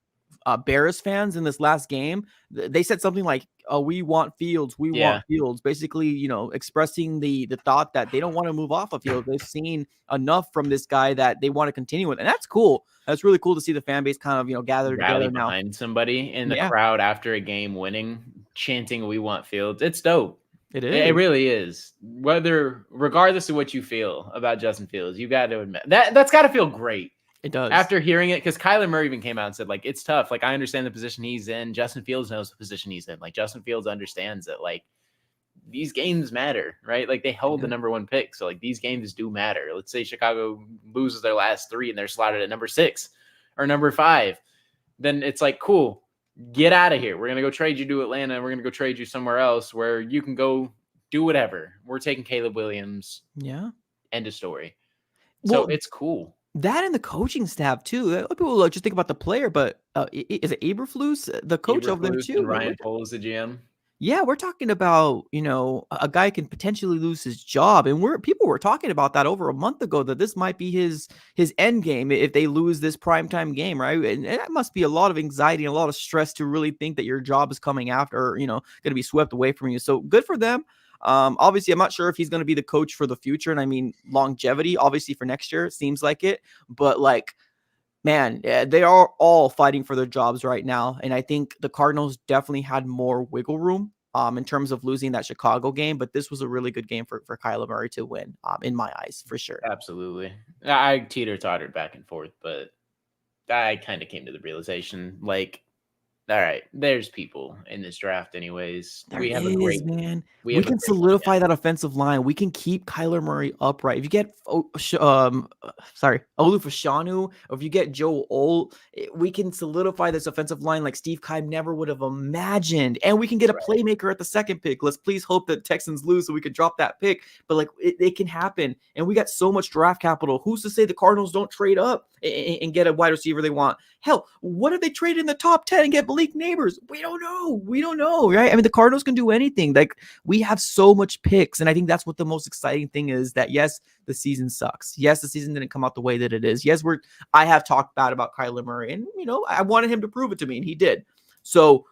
Speaker 1: Bears fans in this last game? They said something like, "Oh, we want Fields. We want Fields." Basically, expressing the thought that they don't want to move off of Fields. They've seen enough from this guy that they want to continue with, and that's cool. That's really cool to see the fan base kind of gather together now
Speaker 2: behind somebody in the crowd after a game winning, chanting "We want Fields." It's dope.
Speaker 1: It is.
Speaker 2: It really is. Regardless of what you feel about Justin Fields, you got to admit that's got to feel great.
Speaker 1: It does.
Speaker 2: After hearing it, because Kyler Murray even came out and said, like, it's tough. Like, I understand the position he's in. Justin Fields knows the position he's in. Like, Justin Fields understands that, like, these games matter, right? Like, they hold the number 1 pick. So, like, these games do matter. Let's say Chicago loses their last 3 and they're slotted at number 6 or number 5. Then it's like, cool, get out of here. We're going to go trade you to Atlanta, and we're going to go trade you somewhere else where you can go do whatever. We're taking Caleb Williams.
Speaker 1: Yeah.
Speaker 2: End of story. So, it's cool.
Speaker 1: That and the coaching staff too. People just think about the player, but is it Eberflus, the coach over there too?
Speaker 2: And Ryan Poles, the GM.
Speaker 1: Yeah, we're talking about a guy can potentially lose his job, and people were talking about that over a month ago, that this might be his end game if they lose this primetime game, right? And that must be a lot of anxiety and a lot of stress to really think that your job is coming after, going to be swept away from you. So good for them. Obviously, I'm not sure if he's going to be the coach for the future. And I mean, longevity, obviously for next year, it seems like it. But like, man, they are all fighting for their jobs right now. And I think the Cardinals definitely had more wiggle room in terms of losing that Chicago game. But this was a really good game for Kyler Murray to win, in my eyes, for sure.
Speaker 2: Absolutely. I teeter-tottered back and forth, but I kind of came to the realization, like, all right, there's people in this draft anyways. We can
Speaker 1: solidify that offensive line. We can keep Kyler Murray upright. If you get Olu Fashanu, or if you get Joe Ol, we can solidify this offensive line like Steve Keim never would have imagined. And we can get a playmaker at the 2nd pick. Let's please hope that Texans lose so we can drop that pick. But like, it can happen. And we got so much draft capital. Who's to say the Cardinals don't trade up and get a wide receiver they want? Hell, what if they trade in the top 10 and get Malik Neighbors? We don't know, right? I mean, the Cardinals can do anything. Like, we have so much picks, and I think that's what the most exciting thing is, that yes, the season sucks. Yes, the season didn't come out the way that it is. Yes, I have talked bad about Kyler Murray, and I wanted him to prove it to me, and he did. So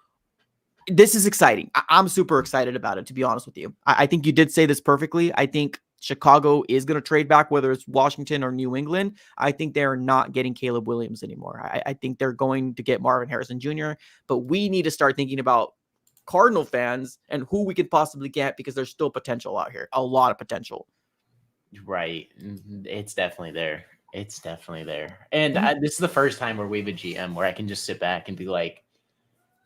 Speaker 1: this is exciting. I'm super excited about it, to be honest with you. I think you did say this perfectly. I think Chicago is going to trade back, whether it's Washington or New England. I think they're not getting Caleb Williams anymore. I think they're going to get Marvin Harrison Jr., but we need to start thinking about Cardinal fans and who we could possibly get, because there's still potential out here, a lot of potential.
Speaker 2: Right. It's definitely there. And this is the first time where we have a GM where I can just sit back and be like,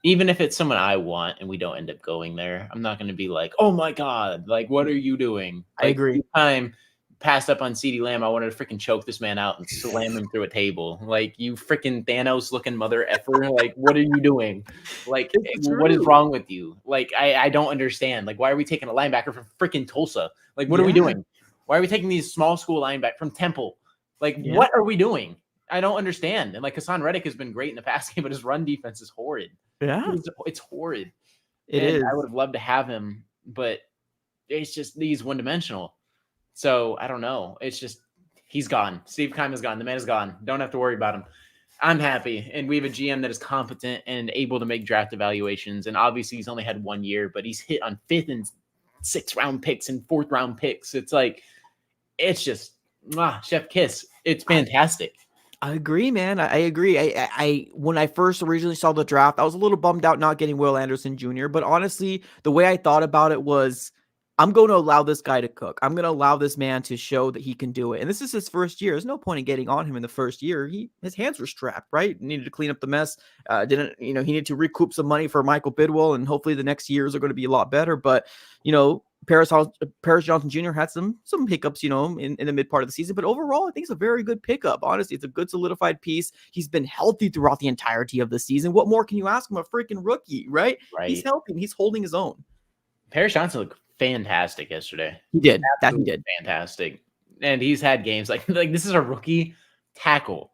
Speaker 2: even if it's someone I want and we don't end up going there, I'm not going to be like, oh my God, like, what are you doing?
Speaker 1: I agree.
Speaker 2: Time passed up on CeeDee Lamb. I wanted to freaking choke this man out and slam him through a table. Like, you freaking Thanos looking mother effer. Like, what are you doing? Like, what is wrong with you? Like, I don't understand. Like, why are we taking a linebacker from freaking Tulsa? Like, what are we doing? Why are we taking these small school linebackers from Temple? Like, what are we doing? I don't understand. And like, Hassan Reddick has been great in the past game, but his run defense is horrid.
Speaker 1: Yeah,
Speaker 2: it's horrid.
Speaker 1: It is.
Speaker 2: I would have loved to have him, but it's just, he's one-dimensional. So I don't know. It's just, he's gone. Steve Keim is gone. The man is gone. Don't have to worry about him. I'm happy. And we have a GM that is competent and able to make draft evaluations. And obviously he's only had 1 year, but he's hit on 5th and 6th round picks and 4th round picks. It's like, it's just chef kiss. It's fantastic.
Speaker 1: I agree, man. I agree. I when I first originally saw the draft, I was a little bummed out not getting Will Anderson Jr. But honestly, the way I thought about it was, I'm going to allow this guy to cook. I'm going to allow this man to show that he can do it. And this is his first year. There's no point in getting on him in the first year. His hands were strapped, right? Needed to clean up the mess. He needed to recoup some money for Michael Bidwell, and hopefully the next years are going to be a lot better. But Paris Johnson Jr. had some hiccups, in the mid part of the season, but overall, I think it's a very good pickup. Honestly, it's a good solidified piece. He's been healthy throughout the entirety of the season. What more can you ask him? A freaking rookie, right? He's healthy. He's holding his own.
Speaker 2: Paris Johnson looked fantastic yesterday.
Speaker 1: He did.
Speaker 2: Absolutely, he did fantastic, and he's had games like this is a rookie tackle.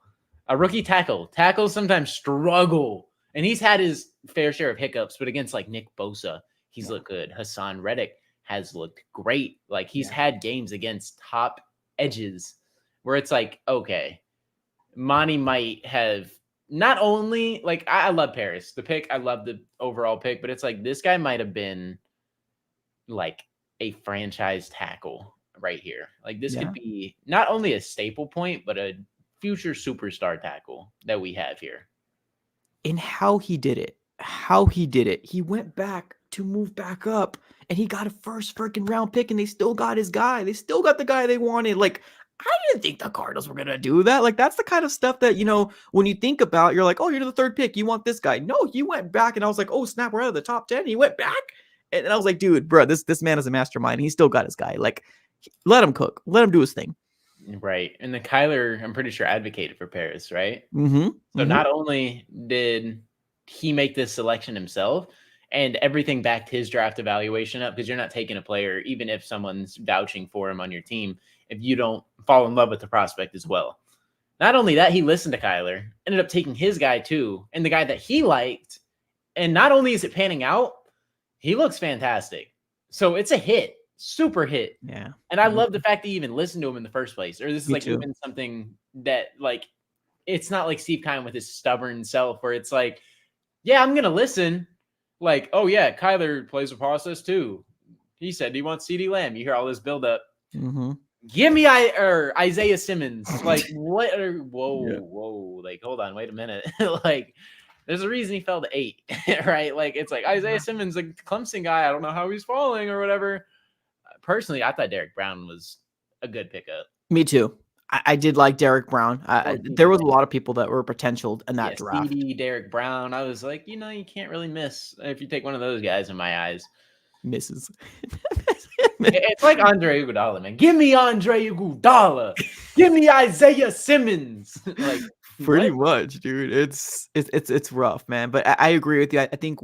Speaker 2: A rookie tackle. Tackles sometimes struggle, and he's had his fair share of hiccups. But against like Nick Bosa, he's looked good. Hassan Reddick has looked great. Like he's had games against top edges where it's like, okay, Monty might have not only like I love Paris, the pick. I love the overall pick, but it's like this guy might have been like a franchise tackle right here. Like this could be not only a staple point, but a future superstar tackle that we have here.
Speaker 1: And how he did it. He went back to move back up, and he got a first freaking round pick, and they still got his guy. They still got the guy they wanted. Like, I didn't think the Cardinals were going to do that. Like, that's the kind of stuff that, when you think about, you're like, oh, you're the 3rd pick. You want this guy. No, he went back, and I was like, oh, snap, we're out of the top 10. He went back. And I was like, dude, bro, this man is a mastermind. He still got his guy. Like, let him cook. Let him do his thing.
Speaker 2: Right. And the Kyler, I'm pretty sure, advocated for Paris, right?
Speaker 1: Mm-hmm.
Speaker 2: So not only did he make this selection himself, and everything backed his draft evaluation up, because you're not taking a player, even if someone's vouching for him on your team, if you don't fall in love with the prospect as well. Not only that, he listened to Kyler, ended up taking his guy too, and the guy that he liked. And not only is it panning out, he looks fantastic. So it's a hit, super hit.
Speaker 1: Yeah.
Speaker 2: And I love the fact that you even listened to him in the first place. Or this is like even something that like, it's not like Steve Keim with his stubborn self where it's like, yeah, I'm going to listen. Like, oh yeah, Kyler plays a process too. He said he wants CeeDee Lamb. You hear all this buildup.
Speaker 1: Mm-hmm.
Speaker 2: Give me Isaiah Simmons. Like, what? Whoa. Like, hold on, wait a minute. Like, there's a reason he fell to 8, right? Like, it's like Isaiah Simmons, the Clemson guy. I don't know how he's falling or whatever. Personally, I thought Derek Brown was a good pickup.
Speaker 1: Me too. I did like Derek Brown. There was a lot of people that were potential in that draft.
Speaker 2: CD, Derek Brown. I was like, you can't really miss if you take one of those guys in my eyes.
Speaker 1: Misses.
Speaker 2: It's like Andre Iguodala, man. Give me Andre Iguodala. Give me Isaiah Simmons. Like
Speaker 1: pretty much, dude. It's rough, man. But I agree with you. I think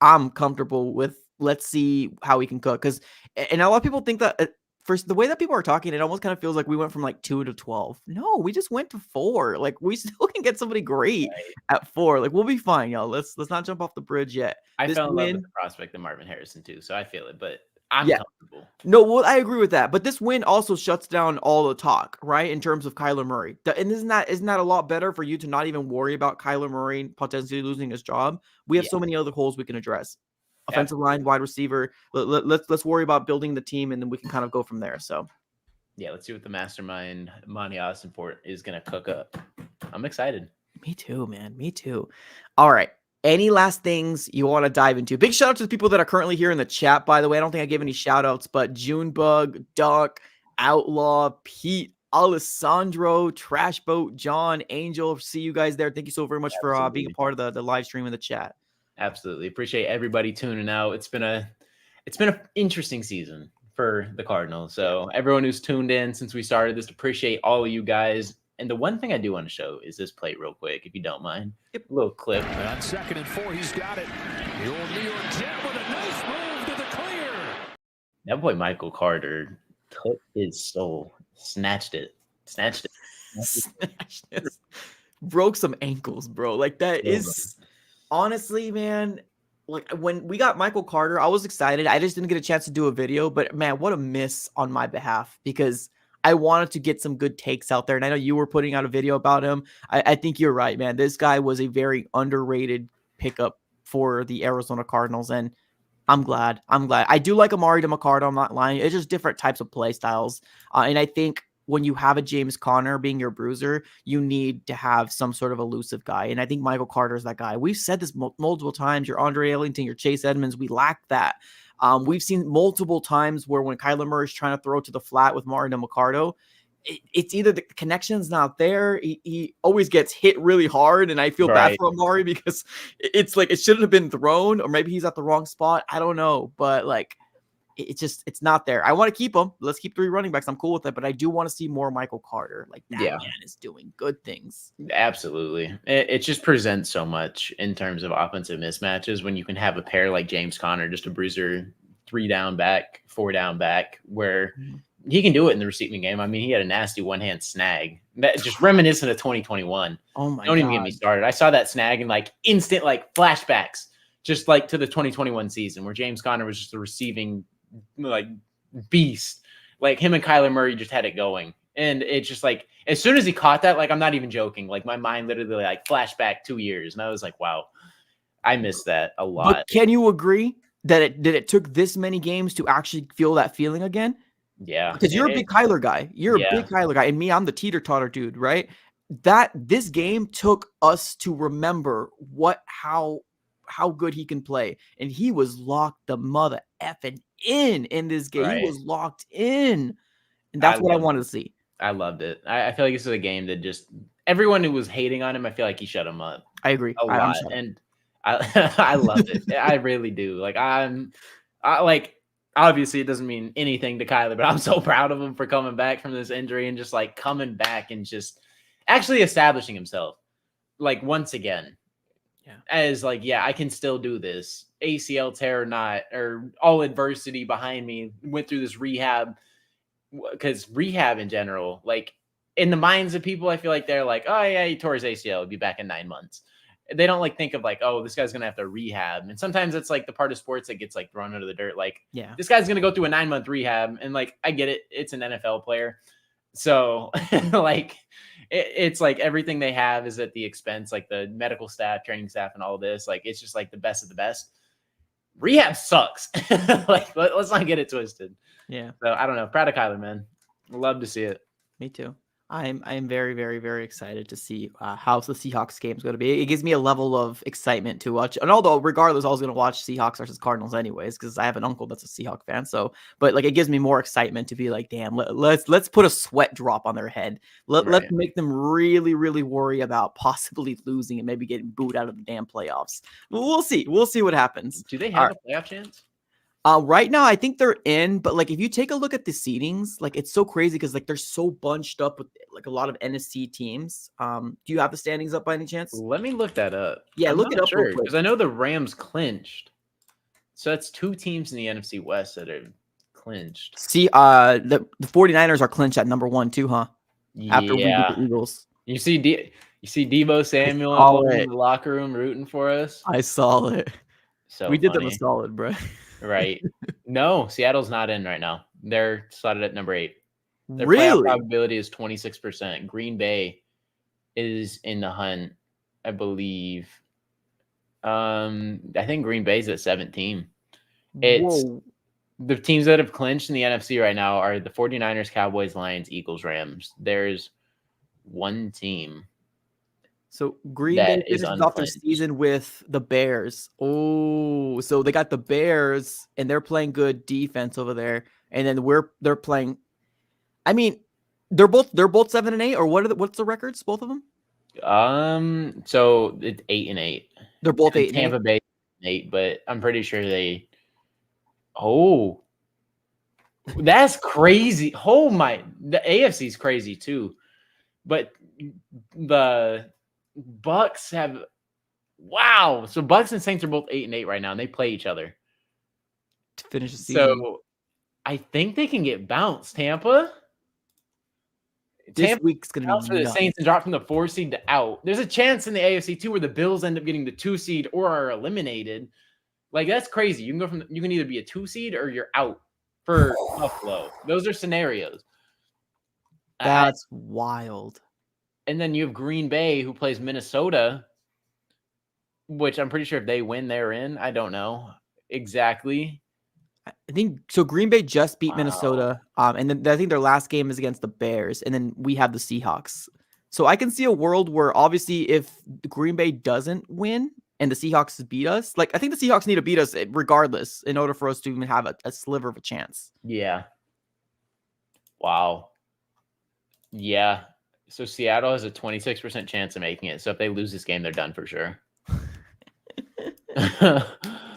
Speaker 1: I'm comfortable with. Let's see how we can cook, and a lot of people think that. First, the way that people are talking, it almost kind of feels like we went from like 2 to 12. No, we just went to 4. Like we still can get somebody great at 4. Like we'll be fine, y'all. Let's not jump off the bridge yet.
Speaker 2: I fell in love with the prospect of Marvin Harrison too, so I feel it, but I'm comfortable.
Speaker 1: No, well, I agree with that. But this win also shuts down all the talk, right? In terms of Kyler Murray. And isn't that a lot better for you to not even worry about Kyler Murray potentially losing his job? We have so many other holes we can address. Offensive line, wide receiver. Let's worry about building the team, and then we can kind of go from there. So,
Speaker 2: yeah, let's see what the mastermind Monty Ossenfort is going to cook up. I'm excited.
Speaker 1: Me too, man. Me too. All right. Any last things you want to dive into? Big shout out to the people that are currently here in the chat, by the way. I don't think I gave any shout outs, but Junebug, Duck, Outlaw, Pete, Alessandro, Trashboat, John, Angel. See you guys there. Thank you so very much for being a part of the live stream in the chat.
Speaker 2: Absolutely. Appreciate everybody tuning out. It's been an interesting season for the Cardinals. So everyone who's tuned in since we started this, appreciate all of you guys. And the one thing I do want to show is this plate real quick, if you don't mind. Yep. A little clip.
Speaker 3: And on 2nd and 4, he's got it. The old New York Jet with a nice move to the clear.
Speaker 2: That boy Michael Carter took his soul, snatched it.
Speaker 1: Broke some ankles, bro. Like that is... Honestly, man, like when we got Michael Carter, I was excited. I just didn't get a chance to do a video, but man, what a miss on my behalf, because I wanted to get some good takes out there. And I know you were putting out a video about him. I think you're right, man. This guy was a very underrated pickup for the Arizona Cardinals. And I'm glad. I do like Amari DeMarcado. I'm not lying. It's just different types of play styles. And I think when you have a James Conner being your bruiser, you need to have some sort of elusive guy. And I think Michael Carter is that guy. We've said this multiple times. Your Andre Ellington, your Chase Edmonds, we lack that. We've seen multiple times where when Kyler Murray is trying to throw to the flat with Amari DeMarcado, it's either the connection's not there. He always gets hit really hard, and I feel bad for Amari because it's like it shouldn't have been thrown, or maybe he's at the wrong spot. I don't know, but like it's not there. I want to keep him. Let's keep 3 running backs. I'm cool with it, but I do want to see more Michael Carter. Like that man is doing good things.
Speaker 2: Absolutely. It just presents so much in terms of offensive mismatches when you can have a pair like James Conner, just a bruiser, 3 down back, 4 down back, where he can do it in the receiving game. I mean, he had a nasty one-hand snag. That just reminiscent of 2021.
Speaker 1: Oh my God.
Speaker 2: Don't even get me started. I saw that snag and like instant like flashbacks, just like to the 2021 season where James Conner was just a receiving like beast. Like him and Kyler Murray just had it going. And it's just like as soon as he caught that, like I'm not even joking. Like my mind literally like flashback 2 years. And I was like, wow, I missed that a lot.
Speaker 1: But can you agree that it took this many games to actually feel that feeling again?
Speaker 2: Yeah.
Speaker 1: Because you're a big Kyler guy. You're a big Kyler guy. And me, I'm the teeter-totter dude, right? This game took us to remember how good he can play. And he was locked the mother effing in this game. Right. He was locked in. And that's what I wanted to see.
Speaker 2: I loved it. I feel like this is a game that just everyone who was hating on him, I feel like he shut him up.
Speaker 1: I agree.
Speaker 2: A lot. And I loved it. I really do. Like obviously it doesn't mean anything to Kyler, but I'm so proud of him for coming back from this injury and just like coming back and just actually establishing himself like once again. Yeah. As like, yeah, I can still do this. ACL tear or not, or all adversity behind me, went through this rehab. Because rehab in general, like in the minds of people, I feel like they're like, oh yeah, he tore his ACL, he'll be back in 9 months. They don't like think of like, oh, this guy's gonna have to rehab. And sometimes it's like the part of sports that gets like thrown into the dirt. Like, yeah, this guy's gonna go through a 9-month rehab, and like I get it, it's an NFL player, so like it's like everything they have is at the expense, like the medical staff, training staff, and all this. Like it's just like the best of the best. Rehab sucks. Like let's not get it twisted.
Speaker 1: Yeah.
Speaker 2: So I don't know. Proud of Kyler, man. Love to see it.
Speaker 1: Me too. I am very, very, very excited to see how the Seahawks game is going to be. It gives me a level of excitement to watch. And although, regardless, I was going to watch Seahawks versus Cardinals anyways, because I have an uncle that's a Seahawks fan. So, but like, it gives me more excitement to be like, damn, let's put a sweat drop on their head. Let's make them really, really worry about possibly losing and maybe getting booed out of the damn playoffs. We'll see. We'll see what happens.
Speaker 2: Do they have a playoff chance?
Speaker 1: Right now, I think they're in, but like if you take a look at the seedings, like it's so crazy because like they're so bunched up with like a lot of NFC teams. Do you have the standings up by any chance?
Speaker 2: Let me look that up.
Speaker 1: Yeah, look it up real quick
Speaker 2: because I know the Rams clinched. So that's 2 teams in the NFC West that are clinched.
Speaker 1: See, the 49ers are clinched at number 1 too, huh? After we beat the Eagles.
Speaker 2: You see Deebo Samuel in the locker room rooting for us.
Speaker 1: I saw it.
Speaker 2: So
Speaker 1: we did them a solid, bro.
Speaker 2: Right. No, Seattle's not in right now. They're slotted at number 8. Their
Speaker 1: really?
Speaker 2: playoff probability is 26%. Green Bay is in the hunt, I believe. I think Green Bay's at 17. It's the teams that have clinched in the NFC right now are the 49ers, Cowboys, Lions, Eagles, Rams. There's one team.
Speaker 1: So Green Bay finishes off their season with the Bears. Oh, so they got the Bears, and they're playing good defense over there. And then they're playing. I mean, they're both 7-8, or what's the records? Both of them.
Speaker 2: So it's 8-8.
Speaker 1: They're both 8.
Speaker 2: Tampa Bay 8, but I'm pretty sure they. Oh, that's crazy! Oh my, the AFC is crazy too, but the Bucks have So Bucks and Saints are both 8-8 right now, and they play each other
Speaker 1: to finish the season.
Speaker 2: So I think they can get bounced. Tampa
Speaker 1: this week's gonna be
Speaker 2: for the Saints and drop from the 4 seed to out. There's a chance in the AFC too where the Bills end up getting the 2 seed or are eliminated. Like that's crazy. You can either be a 2 seed or you're out for Buffalo. Those are scenarios.
Speaker 1: That's wild.
Speaker 2: And then you have Green Bay, who plays Minnesota, which I'm pretty sure if they win, they're in. I don't know exactly.
Speaker 1: I think so. Green Bay just beat
Speaker 2: Wow.
Speaker 1: Minnesota, and then I think their last game is against the Bears, and then we have the Seahawks. So I can see a world where obviously if Green Bay doesn't win and the Seahawks beat us, like I think the Seahawks need to beat us regardless in order for us to even have a sliver of a chance.
Speaker 2: Yeah. Wow. Yeah. So Seattle has a 26% chance of making it. So if they lose this game, they're done for sure.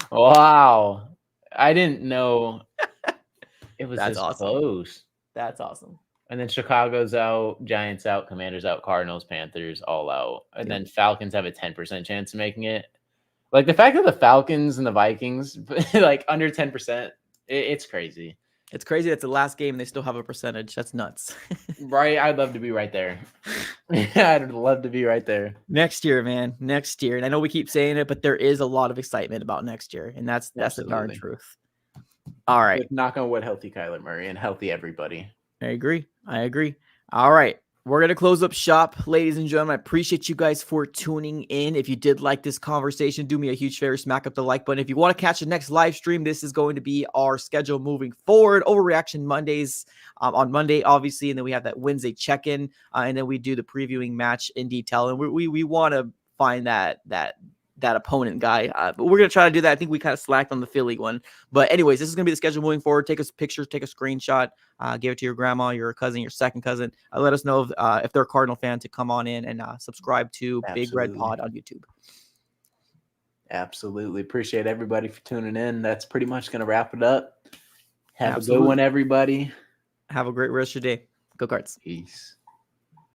Speaker 2: Wow. I didn't know it was
Speaker 1: That's
Speaker 2: this
Speaker 1: awesome.
Speaker 2: close.
Speaker 1: That's awesome.
Speaker 2: And then Chicago's out, Giants out, Commanders out, Cardinals, Panthers all out. And
Speaker 1: Yep.
Speaker 2: then Falcons have a 10% chance of making it. Like the fact that the Falcons and the Vikings, like under 10%, it's crazy.
Speaker 1: It's crazy. That's the last game. And they still have a percentage. That's nuts.
Speaker 2: Right? I'd love to be right there. I'd love to be right there.
Speaker 1: Next year, man. Next year. And I know we keep saying it, but there is a lot of excitement about next year. And that's the darn
Speaker 2: Absolutely.
Speaker 1: truth. All right.
Speaker 2: With knock on wood, healthy Kyler Murray and healthy everybody.
Speaker 1: I agree. All right. We're going to close up shop, ladies and gentlemen. I appreciate you guys for tuning in. If you did like this conversation, do me a huge favor, smack up the like button. If you want to catch the next live stream, this is going to be our schedule moving forward. Overreaction Mondays on Monday, obviously, and then we have that Wednesday check-in, and then we do the previewing match in detail. And we want to find that opponent guy, but we're going to try to do that. I think we kind of slacked on the Philly one, but anyways, this is going to be the schedule moving forward. Take a picture, take a screenshot, give it to your grandma, your cousin, your second cousin. Let us know if they're a Cardinal fan to come on in and subscribe to Big Red Pod on YouTube.
Speaker 2: Absolutely. Appreciate everybody for tuning in. That's pretty much going to wrap it up. Have
Speaker 1: Absolutely.
Speaker 2: a good one, everybody.
Speaker 1: Have a great rest of your day. Go Cards.
Speaker 2: Peace.